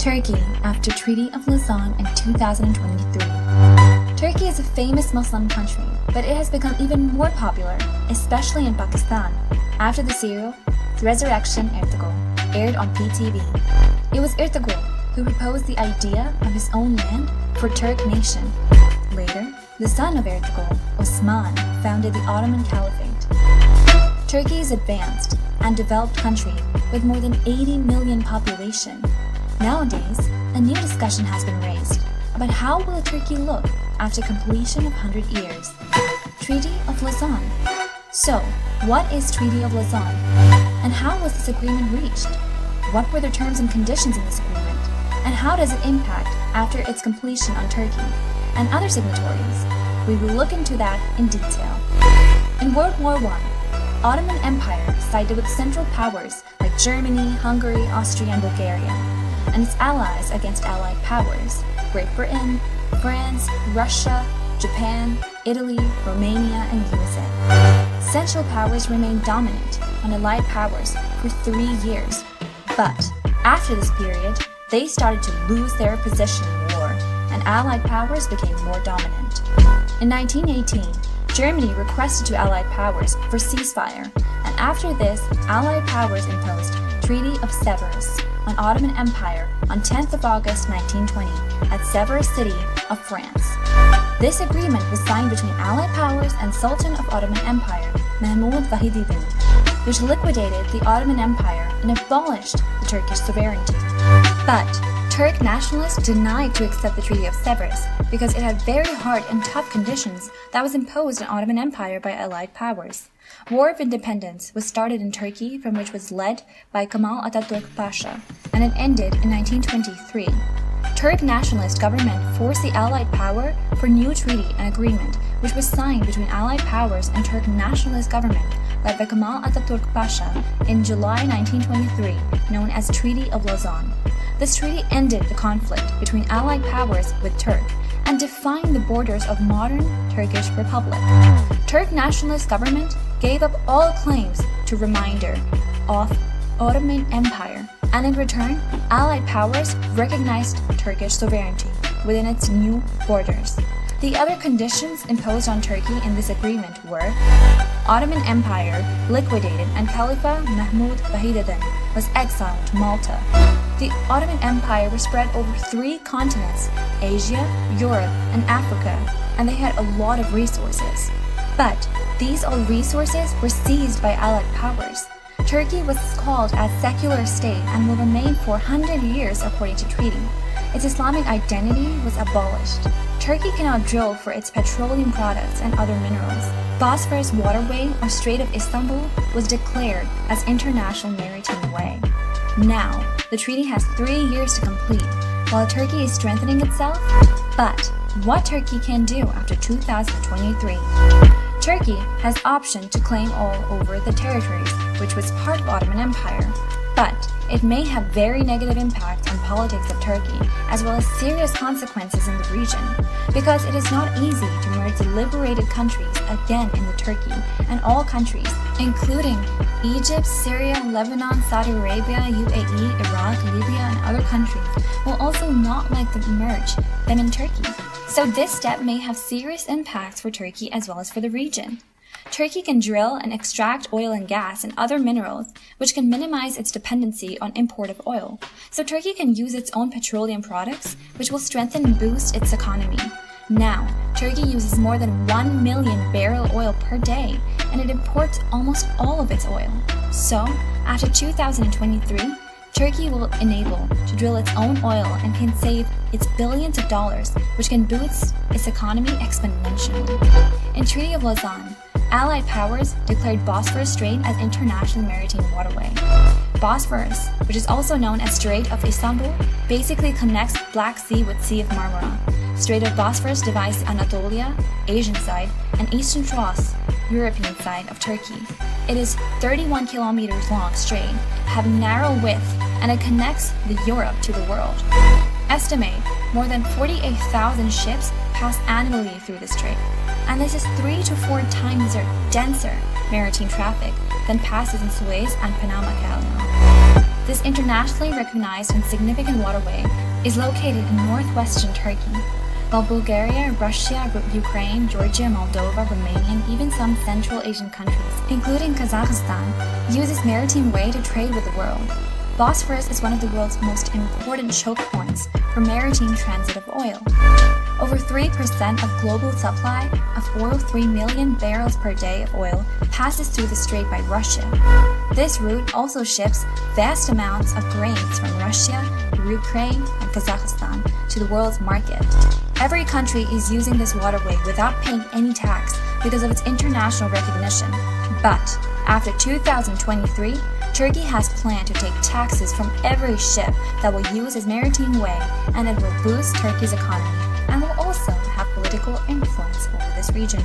Turkey after Treaty of Lausanne in 2023. Turkey is a famous Muslim country, but it has become even more popular, especially in Pakistan, after the serial Resurrection Ertuğrul aired on PTV. It was Ertuğrul who proposed the idea of his own land for Turk nation. Later, the son of Ertuğrul, Osman, founded the Ottoman Caliphate. Turkey is advanced and developed country with more than 80 million population. Nowadays, a new discussion has been raised about how will Turkey look after completion of 100 years. Treaty of Lausanne. So, what is Treaty of Lausanne? And how was this agreement reached? What were the terms and conditions in this agreement? And how does it impact after its completion on Turkey and other signatories? We will look into that in detail. In World War I, Ottoman Empire sided with Central Powers like Germany, Hungary, Austria, and Bulgaria, and its allies against Allied powers, Great Britain, France, Russia, Japan, Italy, Romania, and USA. Central Powers remained dominant on Allied powers for 3 years, but after this period, they started to lose their position in war, and Allied powers became more dominant. In 1918, Germany requested to Allied powers for ceasefire, and after this, Allied powers imposed Treaty of Sèvres on Ottoman Empire on 10th of August 1920 at Sevres city of France. This agreement was signed between Allied powers and Sultan of Ottoman Empire, Mahmud Vahididin, which liquidated the Ottoman Empire and abolished the Turkish sovereignty. But Turk nationalists denied to accept the Treaty of Sèvres because it had very hard and tough conditions that was imposed on Ottoman Empire by Allied powers. War of Independence was started in Turkey, from which was led by Kemal Atatürk Pasha, and it ended in 1923. Turk nationalist government forced the Allied power for new treaty and agreement, which was signed between Allied powers and Turk nationalist government led by Kemal Atatürk Pasha in July 1923, known as Treaty of Lausanne. This treaty ended the conflict between Allied powers with Turk and defined the borders of modern Turkish Republic. Turk nationalist government gave up all claims to remainder of Ottoman Empire, and in return, Allied powers recognized Turkish sovereignty within its new borders. The other conditions imposed on Turkey in this agreement were Ottoman Empire liquidated and Caliph Mahmud Vahididin was exiled to Malta. The Ottoman Empire was spread over 3 continents, Asia, Europe, and Africa, and they had a lot of resources. But these all resources were seized by Allied powers. Turkey was called a secular state and will remain for 100 years according to treaty. Its Islamic identity was abolished. Turkey cannot drill for its petroleum products and other minerals. Bosphorus waterway or Strait of Istanbul was declared as international maritime way. Now, the treaty has 3 years to complete, while Turkey is strengthening itself. But what Turkey can do after 2023? Turkey has option to claim all over the territories, which was part of Ottoman Empire. But it may have very negative impacts on politics of Turkey, as well as serious consequences in the region, because it is not easy to merge the liberated countries again in the Turkey, and all countries, including Egypt, Syria, Lebanon, Saudi Arabia, UAE, Iraq, Libya, and other countries, will also not like to merge them in Turkey. So this step may have serious impacts for Turkey as well as for the region. Turkey can drill and extract oil and gas and other minerals, which can minimize its dependency on import of oil. So Turkey can use its own petroleum products, which will strengthen and boost its economy. Now, Turkey uses more than 1 million barrel oil per day, and it imports almost all of its oil. So, after 2023, Turkey will enable to drill its own oil and can save its billions of dollars, which can boost its economy exponentially. In Treaty of Lausanne, Allied powers declared Bosphorus Strait as international maritime waterway. Bosphorus, which is also known as Strait of Istanbul, basically connects Black Sea with Sea of Marmara. Strait of Bosphorus divides Anatolia, Asian side, and Eastern Thrace, European side of Turkey. It is 31 kilometers long strait, having narrow width, and it connects the Europe to the world. Estimate more than 48,000 ships pass annually through the strait, and this is 3 to 4 times denser maritime traffic than passes in Suez and Panama Canal. This internationally recognized and significant waterway is located in northwestern Turkey, while Bulgaria, Russia, Ukraine, Georgia, Moldova, Romania, and even some Central Asian countries, including Kazakhstan, use this maritime way to trade with the world. Bosphorus is one of the world's most important choke points for maritime transit of oil. Over 3% of global supply of oil, 3 million barrels per day of oil, passes through the strait by Russia. This route also ships vast amounts of grains from Russia, Ukraine, and Kazakhstan to the world's market. Every country is using this waterway without paying any tax because of its international recognition. But after 2023, Turkey has planned to take taxes from every ship that will use its maritime way, and it will boost Turkey's economy and will also have political influence over this region.